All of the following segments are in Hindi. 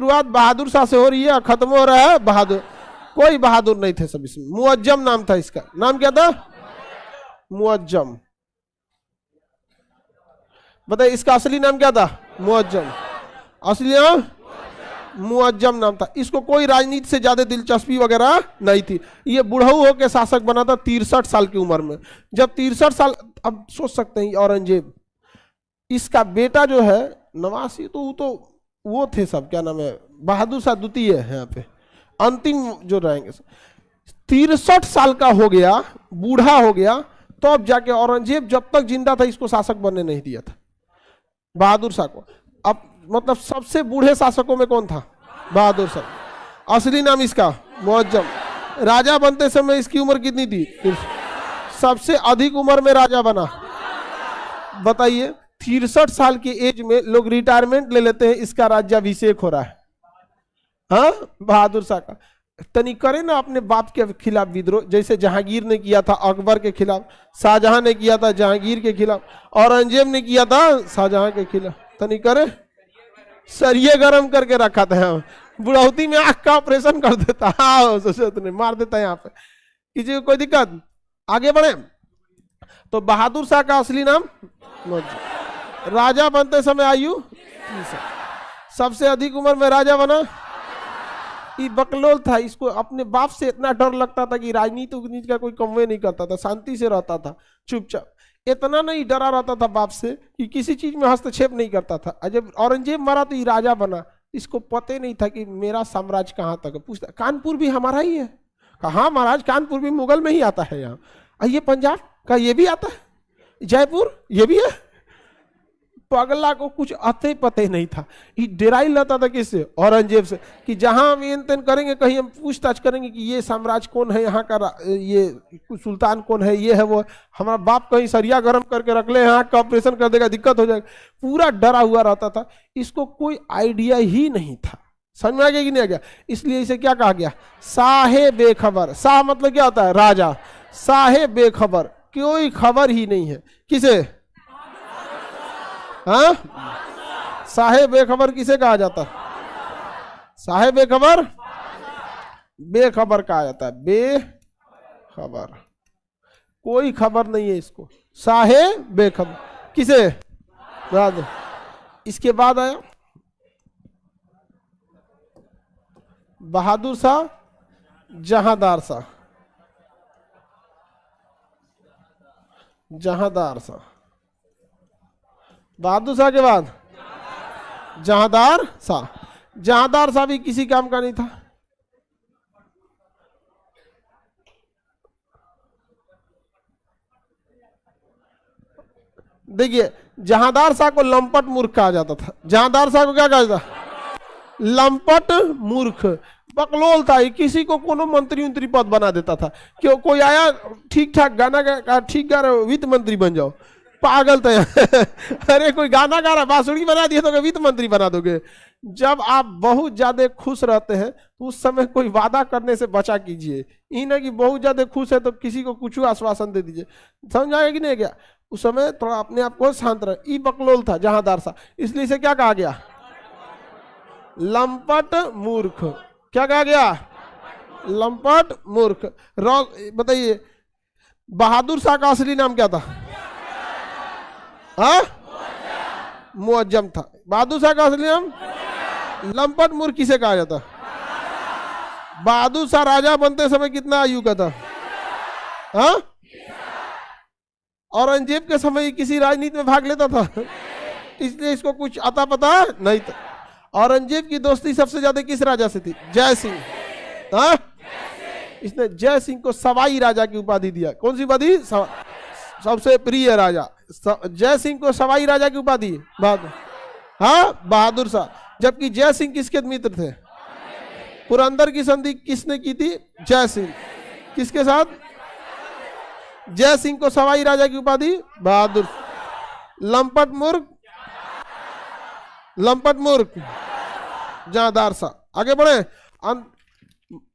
शुरुआत बहादुर शाह से हो रही है, खत्म हो रहा है बहादुर। कोई बहादुर नहीं थे सब इसमें। मुअज्जम नाम था इसका। नाम क्या था? मुअज्जम। बताइए इसका असली नाम क्या था? मुअज्जम। असली नाम मुअज्जम नाम था। इसको कोई राजनीति से ज्यादा दिलचस्पी वगैरह नहीं थी। ये बुढ़ऊ होकर शासक बना था 63 साल की उम्र में। जब 63 साल, अब सोच सकते हैं औरंगजेब, इसका बेटा जो है नवासी, तो वो थे सब, क्या नाम है, बहादुर शाह द्वितीय है यहाँ पे, अंतिम जो रहेंगे। 63 साल का हो गया, बूढ़ा हो गया, तो अब जाके औरंगजेब जब तक जिंदा था इसको शासक बनने नहीं दिया था, बहादुर शाह को। अब मतलब सबसे बूढ़े शासकों में कौन था? बहादुर शाह। असली नाम इसका मुअज्जम। राजा बनते समय इसकी उम्र कितनी थी? सबसे अधिक उम्र में राजा बना। बताइए 63 साल की एज में लोग रिटायरमेंट ले लेते हैं, इसका राज्याभिषेक हो रहा है। हाँ, बहादुर शाह का। तनी करे ना अपने बाप के खिलाफ विद्रोह, जैसे जहांगीर ने किया था अकबर के खिलाफ, शाहजहां ने किया था जहांगीर के खिलाफ, औरंगजेब ने किया था शाहजहां के खिलाफ। तनी करे, सरिये गरम करके रखा था यहाँ, बुढ़ौती में आंख का ऑपरेशन कर देता। हाँ, मार देता यहाँ पे, किसी को कोई दिक्कत। आगे बढ़े तो बहादुर शाह का असली नाम राजा बनते समय आयु, सबसे अधिक उम्र में राजा बना। ये बकलोल था, इसको अपने बाप से इतना डर लगता था कि राजनीति उगनीति का कोई कमवे नहीं करता था, शांति से रहता था चुपचाप। इतना नहीं डरा रहता था बाप से कि किसी चीज में हस्तक्षेप नहीं करता था। जब औरंगजेब मरा तो ये राजा बना। इसको पता नहीं था कि मेरा साम्राज्य कहाँ तक है। पूछता कानपुर भी हमारा ही है। कहा महाराज, कानपुर भी मुगल में ही आता है यहाँ। ये पंजाब का ये भी आता है, जयपुर ये भी है। पगला को कुछ अते पते नहीं था। ये डेराई लेता था किससे? औरंगजेब से, कि जहां हम ये तेन करेंगे कहीं हम पूछताछ करेंगे कि ये साम्राज्य कौन है, यहाँ का ये सुल्तान कौन है, ये है वो। हमारा बाप कहीं सरिया गरम करके रख ले, यहाँ का ऑपरेशन कर देगा, दिक्कत हो जाएगा। पूरा डरा हुआ रहता था। इसको कोई आइडिया ही नहीं था। समझ में आ गया कि नहीं आ गया? इसलिए इसे क्या कहा गया? साहे बेखबर। शाह मतलब क्या होता है? राजा। साहे बेखबर, कोई खबर ही नहीं है। किसे? हाँ, साहे बेखबर किसे कहा जाता है? साहे बेखबर, बेखबर कहा जाता है। बेखबर, कोई खबर नहीं है इसको। साहे बेखबर किसे? राजा। इसके बाद आया बहादुर शाह, जहांदार शाह। जहांदार शाह, बहादुर शाह के बाद जहांदार शाह। जहांदार शाह भी किसी काम का नहीं था। देखिए, जहांदार शाह को लंपट मूर्ख कहा जाता था। जहांदार शाह को क्या कहा जाता? लंपट मूर्ख, बकलोल था। किसी को कोनो मंत्री उंत्री पद बना देता था। क्यों? कोई आया ठीक ठाक गाना गा, ठीक गा रहे हो, वित्त मंत्री बन जाओ। पागल तो अरे कोई गाना गा रहा, बांसुरी बना दिए तो वित्त मंत्री बना दोगे। जब आप बहुत ज्यादा खुश रहते हैं तो उस समय कोई वादा करने से बचा कीजिए। ये ना कि बहुत ज्यादा खुश है तो किसी को कुछ आश्वासन दे दीजिए। समझ आएगा कि नहीं गया? उस समय थोड़ा अपने आप को शांत रहे। ई बकलोल था जहांदार शाह, इसलिए इसे क्या कहा गया? लंपट मूर्ख। क्या कहा गया? लंपट मूर्ख। बताइए बहादुर शाह का असली नाम क्या था? हाँ, मुअज्जम था। बहादुर शाह का असली नाम लंपट मूर्ख किसे कहा जाता? बहादुर शाह राजा बनते समय कितना आयु का था? हाँ, औरंगजेब के समय किसी राजनीति में भाग लेता था, इसलिए इसको कुछ आता पता नहीं था। औरंगजेब की दोस्ती सबसे ज्यादा किस राजा से थी? जय सिंह। हाँ, इसने जय सिंह को सवाई राजा की उपाधि दिया। कौन सी उपाधि? सबसे प्रिय राजा। जय सिंह को सवाई राजा की उपाधि बहादुर। हाँ, बहादुर शाह। जबकि जय सिंह किसके मित्र थे? पुरंदर की संधि किसने की थी? जय सिंह। किसके साथ? जय सिंह को सवाई राजा की उपाधि बहादुर। लंपट मूर्ख, लंपट मूर्ख जहांदार शाह। आगे बढ़े।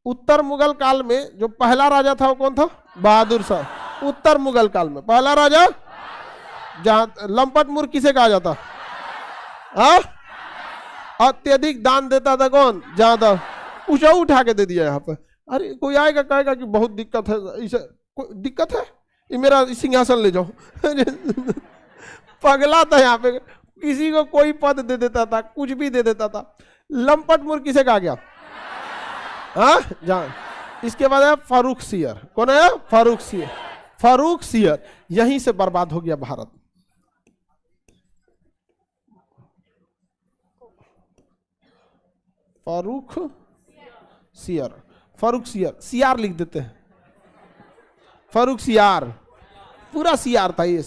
उत्तर मुगल काल में जो पहला राजा था वो कौन था? बहादुर शाह। उत्तर मुगल काल में पहला राजा जहां। लंपट मूर्ख किसे कहा जाता? अत्यधिक दान देता था कौन? ज्यादा। पूछा उठा के दे दिया यहाँ पर। अरे कोई आएगा कहेगा कि बहुत दिक्कत है, इसे कोई दिक्कत है, ये मेरा सिंहासन ले जाओ। पगला था यहाँ पे, किसी को कोई पद दे देता था, कुछ भी दे देता था। लंपट मूर्ख किसे कहा गया? हाँ जान। इसके बाद है फारूक सियर। कौन है? फारूक सियर। फारूक सियर यहीं से बर्बाद हो गया भारत। फारूक सियर, फारूक सियर, सियार लिख देते हैं, फारूक सियार, पूरा सियार था ये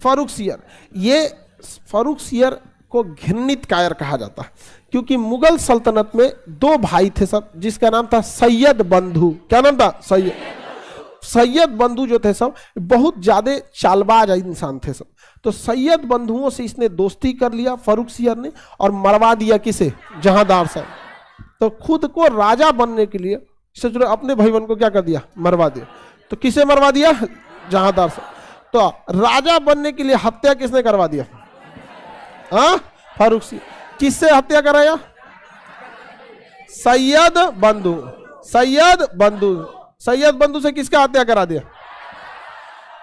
फारूक सियर। ये फारूक सियर को घृणित कायर कहा जाता है, क्योंकि मुगल सल्तनत में दो भाई थे सब, जिसका नाम था सैयद बंधु। क्या नाम था? सैयद बंधु जो थे सब बहुत ज्यादा चालबाज इंसान थे सब। तो सैयद बंधुओं से इसने दोस्ती कर लिया फारूक सियर ने, और मरवा दिया किसे? जहांदार साहब। तो खुद को राजा बनने के लिए सोचो, अपने भाईबंद को क्या कर दिया? मरवा दिया। तो किसे मरवा दिया? जहांदार साहब। तो राजा बनने के लिए हत्या किसने करवा दिया? हाँ, फारूक सियर। किससे हत्या कराया? सैयद बंधु। सैयद बंधु, सैयद बंधु से किसका हत्या करा दिया?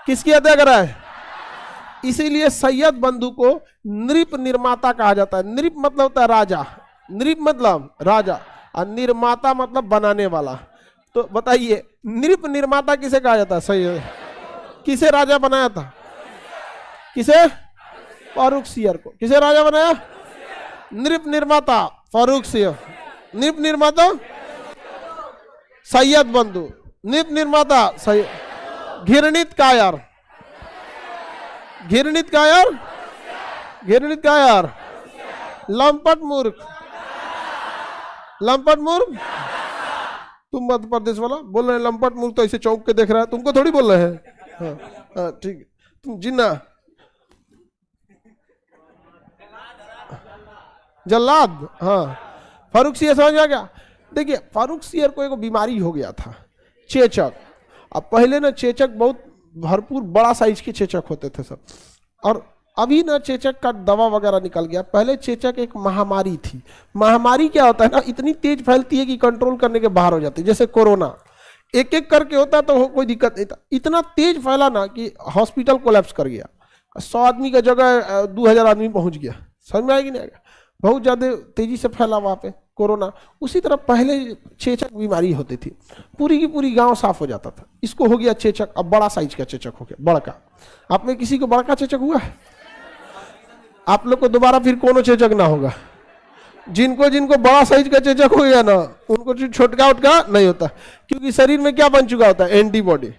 किसकी हत्या कराए? इसीलिए सैयद बंधु को नृप निर्माता कहा जाता है। नृप मतलब होता है राजा, नृप मतलब राजा, और निर्माता मतलब बनाने वाला। तो बताइए नृप निर्माता किसे कहा जाता है? सैयद। किसे राजा बनाया था? किसे? फारूक सियर को। किसे राजा बनाया? नृप निर्माता फारूक सियर, नृप निर्माता सैयद बंधु, नृप निर्माता सैयद। घृणित कायर, घृणित कायर, घृणित कायर, लंपट मूर्ख, लंपट मूर्ख। तुम मध्य प्रदेश वाला बोल रहे हैं लंपट मूर्ख, तो ऐसे चौंक के देख रहा है, तुमको थोड़ी बोल रहे हैं। हाँ ठीक है, तुम जिन्ना जल्लाद। हाँ, फारूक सियर समझ आ गया। देखिए फारूक सियर को एक बीमारी हो गया था, चेचक। अब पहले ना चेचक बहुत भरपूर बड़ा साइज के चेचक होते थे सब, और अभी ना चेचक का दवा वगैरह निकल गया। पहले चेचक एक महामारी थी। महामारी क्या होता है ना, इतनी तेज फैलती है कि कंट्रोल करने के बाहर हो जाती है। जैसे कोरोना एक एक करके होता तो कोई दिक्कत नहीं था, इतना तेज फैला ना कि हॉस्पिटल कोलैप्स कर गया। 100 आदमी का जगह 2000 आदमी पहुंच गया। समझ में आएगी नहीं आएगा? बहुत ज़्यादा तेजी से फैला वहाँ पे कोरोना। उसी तरह पहले चेचक बीमारी होती थी, पूरी की पूरी गांव साफ हो जाता था। इसको हो गया चेचक, अब बड़ा साइज का चेचक हो गया, बड़का। आप में किसी को बड़का चेचक हुआ है? आप लोग को दोबारा फिर कोनो चेचक ना होगा। जिनको जिनको बड़ा साइज का चेचक हो गया ना, उनको छोटका उटका नहीं होता, क्योंकि शरीर में क्या बन चुका होता है? एंटीबॉडी।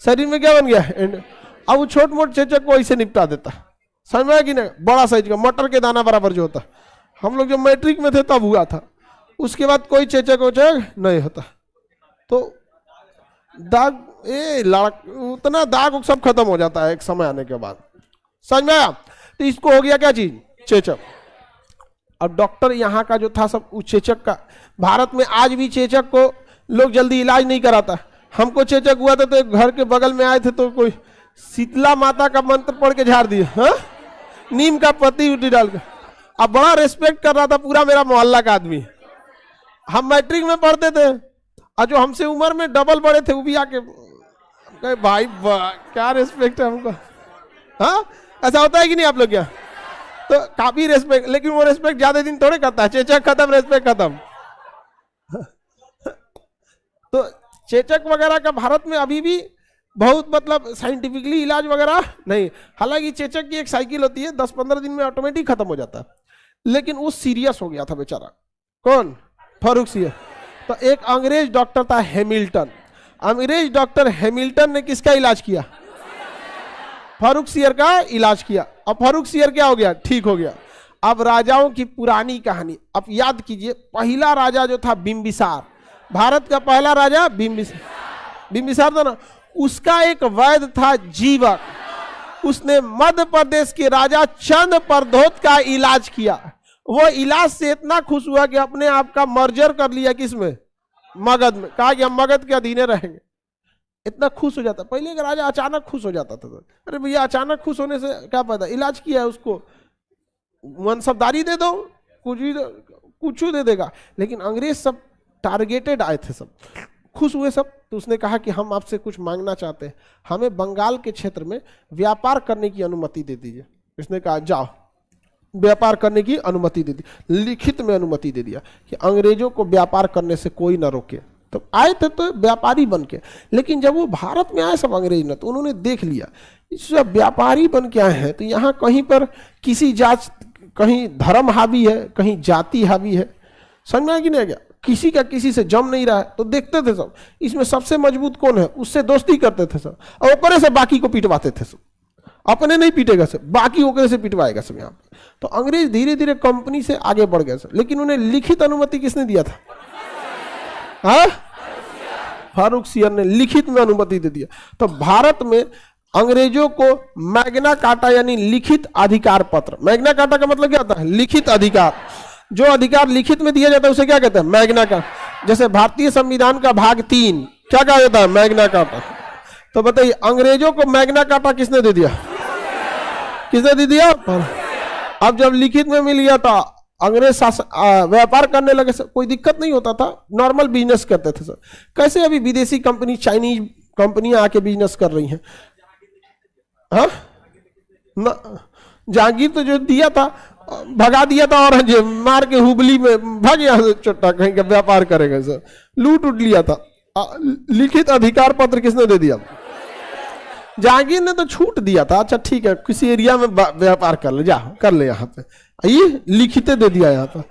शरीर में क्या बन गया? अब वो छोट मोट चेचक को ऐसे निपटा देता। समझ में आया कि नहीं? बड़ा साइज का मटर के दाना बराबर जो होता, हम लोग जब मैट्रिक में थे तब हुआ था। उसके बाद कोई चेचक वचक नहीं होता। तो दाग उतना दाग सब खत्म हो जाता है एक समय आने के बाद। समझ में आया? तो इसको हो गया क्या चीज? चेचक। अब डॉक्टर यहाँ का जो था सब उस चेचक का, भारत में आज भी चेचक को लोग जल्दी इलाज नहीं कराता। हमको चेचक हुआ था तो घर के बगल में आए थे, तो कोई शीतला माता का मंत्र पढ़ के झाड़ दिया, हाँ, नीम का पत्ती उठी डाल के। अब बड़ा रेस्पेक्ट कर रहा था पूरा मेरा मोहल्ला का आदमी। हम मैट्रिक में पढ़ते थे, और जो हमसे उम्र में डबल बड़े थे वो भी आके भाई क्या रेस्पेक्ट है हमको। हाँ, ऐसा होता है कि नहीं आप लोग? क्या तो काफी रेस्पेक्ट, लेकिन वो रेस्पेक्ट ज्यादा दिन थोड़े करता है। चेचक खत्म, रेस्पेक्ट खत्म। तो चेचक वगैरह का भारत में अभी भी बहुत मतलब साइंटिफिकली इलाज वगैरह नहीं। हालांकि चेचक की एक साइकिल होती है, 10-15 दिन में ऑटोमेटिक खत्म हो जाता है, लेकिन वो सीरियस हो गया था बेचारा। कौन? फारूक सियर। तो एक अंग्रेज डॉक्टर था हैमिल्टन। अंग्रेज डॉक्टर हैमिल्टन ने किसका इलाज किया? फारूक सियर का इलाज किया। अब फारूक सियर क्या हो गया? ठीक हो गया। अब राजाओं की पुरानी कहानी अब याद कीजिए। पहला राजा जो था बिंबिसार, भारत का पहला राजा बिंबिसार था ना, उसका एक वैद्य था जीवक। उसने मध्य प्रदेश के राजा चंद प्रदोत का इलाज किया। वो इलाज से इतना खुश हुआ कि अपने आप का मर्जर कर लिया किसमें? मगध में। कहा कि हम मगध के अधीने रहेंगे। इतना खुश हो जाता। पहले का राजा अचानक खुश हो जाता था। अरे भैया अचानक खुश होने से क्या फायदा? इलाज किया है उसको, मनसबदारी दे दो, कुछ दे देगा। लेकिन अंग्रेज सब टारगेटेड आए थे, सब खुश हुए सब। तो उसने कहा कि हम आपसे कुछ मांगना चाहते हैं, हमें बंगाल के क्षेत्र में व्यापार करने की अनुमति दे दीजिए। इसने कहा जाओ, व्यापार करने की अनुमति दे दी, लिखित में अनुमति दे दिया कि अंग्रेजों को व्यापार करने से कोई ना रोके। तो आए थे तो व्यापारी बन के, लेकिन जब वो भारत में आए सब अंग्रेज ने, तो उन्होंने देख लिया सब व्यापारी बन के आए हैं, तो यहाँ कहीं पर किसी जात, कहीं धर्म हावी है, कहीं जाति हावी है। समझ में आ कि नहीं आ गया? किसी का किसी से जम नहीं रहा है। तो देखते थे सब इसमें सबसे मजबूत कौन है, उससे दोस्ती करते थे सब, और ओकरे से बाकी को पिटवाते थे सब। अपने नहीं पीटेगा सब, बाकी ओकरे से पिटवाएगा सब यहाँ पे। तो अंग्रेज धीरे धीरे कंपनी से आगे बढ़ गए सब। लेकिन उन्हें लिखित अनुमति किसने दिया था? हाँ, फारूक सियर ने लिखित में अनुमति दे दिया। तो भारत में अंग्रेजों को मैग्ना कार्टा यानी लिखित अधिकार पत्र, मैग्ना कार्टा का मतलब क्या होता है? लिखित अधिकार। जो अधिकार लिखित में दिया जाता है उसे क्या कहते हैं? Magna carta. जैसे भारतीय संविधान का भाग 3 क्या कहा जाता है? Magna carta. तो बताइए अंग्रेजों को मैग्ना कार्टा किसने दे दिया? किसने दे दिया? अब जब लिखित में मिल गया था, अंग्रेज शासन व्यापार करने लगे, कोई दिक्कत नहीं होता था, नॉर्मल बिजनेस करते थे सर। कैसे अभी विदेशी कंपनी, चाइनीज कंपनियां आके बिजनेस कर रही हैं। हाँ ना, जहांगीर तो जो दिया था भगा दिया था, औरंगजेब मार के हुबली में भाग यहाँ से चट्टा कहीं का व्यापार करेगा सर, लूट उठ लिया था। लिखित अधिकार पत्र किसने दे दिया? जहांगीर ने तो छूट दिया था, अच्छा ठीक है किसी एरिया में व्यापार कर ले, जा कर ले, यहाँ पे ये लिखित दे दिया, यहाँ पे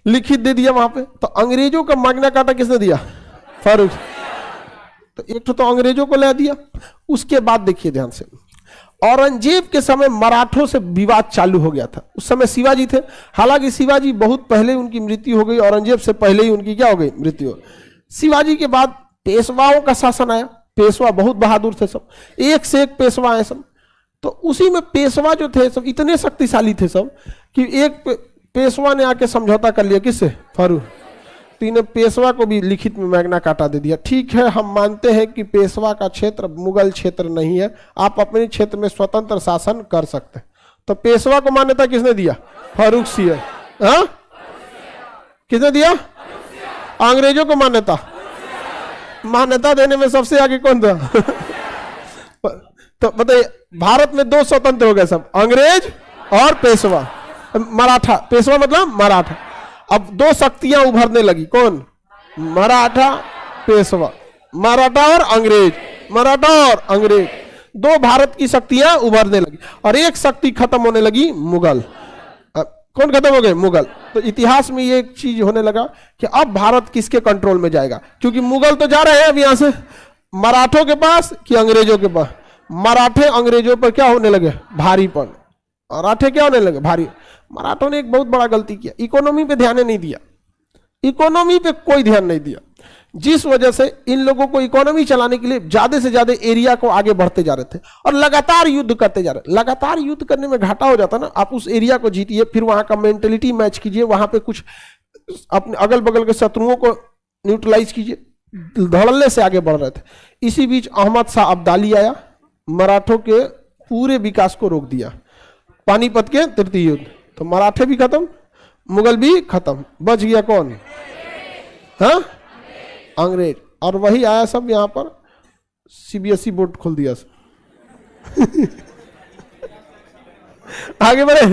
लिखित दे दिया वहां पे। तो अंग्रेजों का मैग्ना कार्टा किसने दिया? फारूक। तो एक तो अंग्रेजों को ले दिया। उसके बाद देखिए ध्यान से, औरंगजेब के समय मराठों से विवाद चालू हो गया था। उस समय शिवाजी थे, हालांकि शिवाजी बहुत पहले उनकी मृत्यु हो गई, औरंगजेब से पहले ही उनकी क्या हो गई? मृत्यु। शिवाजी के बाद पेशवाओं का शासन आया। पेशवा बहुत बहादुर थे सब, एक से एक पेशवा आए सब। तो उसी में पेशवा जो थे सब इतने शक्तिशाली थे सब कि एक पेशवा ने आके समझौता कर लिया, किससे? फारूक। तो इन्हें पेशवा को भी लिखित में मैग्ना कार्टा दे दिया। ठीक है, हम मानते हैं कि पेशवा का क्षेत्र मुगल क्षेत्र नहीं है, आप अपने क्षेत्र में स्वतंत्र शासन कर सकते हैं। तो पेशवा को मान्यता किसने दिया? फारूक सियर। हाँ, किसने दिया? अंग्रेजों को मान्यता। मान्यता देने में सबसे आगे कौन था? तो बताइए भारत में 2 स्वतंत्र हो गए सब, अंग्रेज और पेशवा। मराठा, पेशवा मतलब मराठा। अब 2 शक्तियां उभरने लगी, कौन? मराठा, पेशवा। मराठा और अंग्रेज, मराठा और अंग्रेज, 2 भारत की शक्तियां उभरने लगी। और एक शक्ति खत्म होने लगी, मुगल। कौन खत्म हो गए? मुगल। तो इतिहास में ये एक चीज होने लगा कि अब भारत किसके कंट्रोल में जाएगा, क्योंकि मुगल तो जा रहे हैं अब यहां से मराठों के पास कि अंग्रेजों के पास। मराठे अंग्रेजों पर क्या होने लगे? भारीपन। मराठे क्या होने लगे? भारी। मराठों ने एक बहुत बड़ा गलती किया, इकोनॉमी पे ध्यान नहीं दिया। इकोनॉमी पे कोई ध्यान नहीं दिया, जिस वजह से इन लोगों को इकोनॉमी चलाने के लिए ज्यादा से ज्यादा एरिया को आगे बढ़ते जा रहे थे और लगातार युद्ध करते जा रहे। लगातार युद्ध करने में घाटा हो जाता ना, आप उस एरिया को जीतिए, फिर वहां का मेंटेलिटी मैच कीजिए, वहां पे कुछ अपने अगल बगल के शत्रुओं को न्यूट्रलाइज कीजिए, धड़ल्ले से आगे बढ़ रहे थे। इसी बीच अहमद शाह अब्दाली आया, मराठों के पूरे विकास को रोक दिया। पानीपत के तृतीय युद्ध, तो मराठे भी खत्म, मुगल भी खत्म, बच गया कौन? हाँ, अंग्रेज। और वही आया सब यहां पर सीबीएसई बोर्ड खोल दिया सब। आगे बढ़े।